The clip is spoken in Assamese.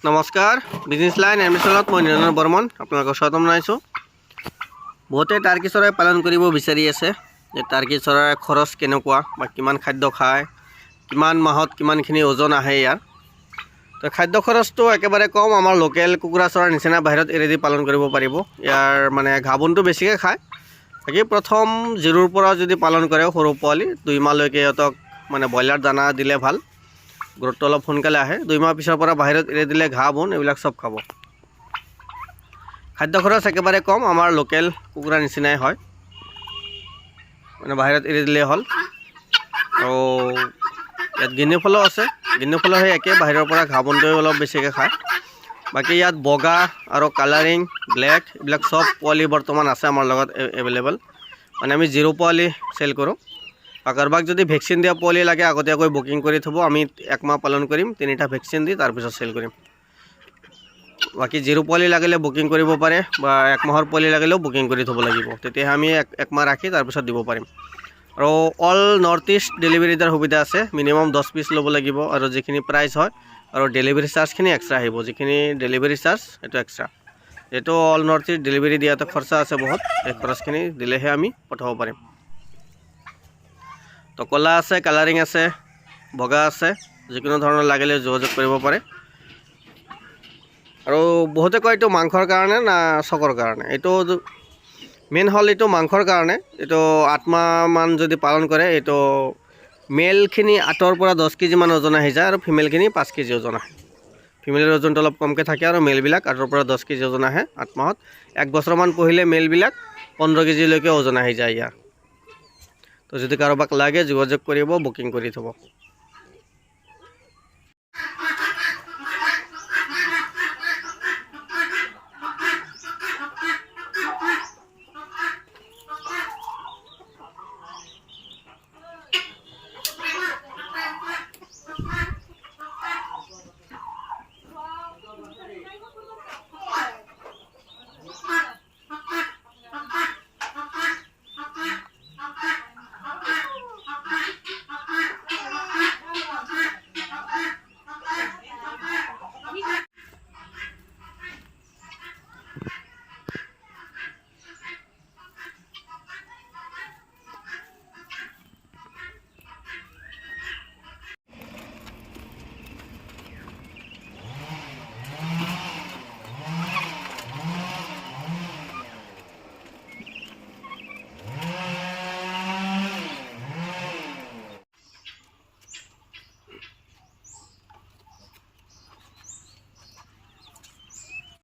নমস্কাৰ বিজনেছ লাইন এডমিশ্যনত মই নিৰঞ্জন বৰ্মন আপোনালোকক স্বাগতম জনাইছোঁ। বহুতে টাৰ্কি চৰাই পালন কৰিব বিচাৰি আছে যে টাৰ্কি চৰাইৰ খৰচ কেনেকুৱা বা কিমান খাদ্য খায়, কিমান মাহত কিমানখিনি ওজন আহে ইয়াৰ। তো খাদ্য খৰচটো একেবাৰে কম, আমাৰ লোকেল কুকুৰা চৰাইৰ নিচিনা বাহিৰত এৰি দি পালন কৰিব পাৰিব। ইয়াৰ মানে ঘাঁহ বনটো বেছিকৈ খায়। বাকী প্ৰথম জিৰোৰ পৰা যদি পালন কৰে সৰু পোৱালি 2 মাহলৈকে সিহঁতক মানে ব্ৰইলাৰ দানা দিলে ভাল, গ্ৰোথটো অলপ সোনকালে আহে। 2 মাহ পিছৰ পৰা বাহিৰত এৰি দিলে ঘাঁহ বন এইবিলাক চব খাব। খাদ্য খৰচ একেবাৰে কম, আমাৰ লোকেল কুকুৰাৰ নিচিনাই হয়, মানে বাহিৰত এৰি দিলেই হ'ল। আৰু ইয়াত গিনি ফলো আছে, গিনি ফলো সেই একে, বাহিৰৰ পৰা ঘাঁহ বনটোৱে অলপ বেছিকৈ খায়। বাকী ইয়াত বগা আৰু কালাৰিং ব্লেক এইবিলাক চব পোৱালি বৰ্তমান আছে আমাৰ লগত এভেইলেবল। মানে আমি জিৰ' পোৱালি চেল কৰোঁ। কাৰোবাক যদি ভেকচিন দিয়া পোৱালি লাগে আগতীয়াকৈ বুকিং কৰি থ'ব, আমি 1 মাহ পালন কৰিম, 3টা ভেকচিন দি তাৰপিছত চেল কৰিম। বাকী জিৰ' পোৱালি লাগিলে বুকিং কৰিব পাৰে, বা 1 মাহৰ পোৱালি লাগিলেও বুকিং কৰি থ'ব লাগিব, তেতিয়াহে আমি 1 মাহ ৰাখি তাৰপিছত দিব পাৰিম। আৰু অল নৰ্থ ইষ্ট ডেলিভাৰী দিয়াৰ সুবিধা আছে। মিনিমাম 10 পিচ ল'ব লাগিব, আৰু যিখিনি প্ৰাইচ হয় আৰু ডেলিভাৰী চাৰ্জখিনি এক্সট্ৰা আহিব। যিখিনি ডেলিভাৰী চাৰ্জ সেইটো এক্সট্ৰা, এইটো অল নৰ্থ ইষ্ট ডেলিভাৰী দিয়াটো খৰচা আছে বহুত, এই খৰচখিনি দিলেহে আমি পঠাব পাৰিম। তো ক'লা আছে, কালাৰিং আছে, বগা আছে, যিকোনো ধৰণৰ লাগিলে যোগাযোগ কৰিব পাৰে। আৰু বহুতে কয় এইটো মাংসৰ কাৰণে না চকৰ কাৰণে। এইটো মেইন হ'ল এইটো মাংসৰ কাৰণে। এইটো 8 মাহমান যদি পালন কৰে, এইটো মেলখিনি 8ৰ পৰা 10 কেজিমান ওজন আহি যায়, আৰু ফিমেলখিনি 5 কেজি ওজন আহে। ফিমেলৰ ওজনটো অলপ কমকৈ থাকে, আৰু মেলবিলাক 8ৰ পৰা 10 কেজি ওজন আহে 8 মাহত। 1 বছৰমান পুহিলে মেলবিলাক 15 কেজিলৈকে ওজন আহি যায় ইয়াৰ। তো যদি কাৰোবাক লাগে যোগাযোগ কৰিব, বুকিং কৰি থ'ব।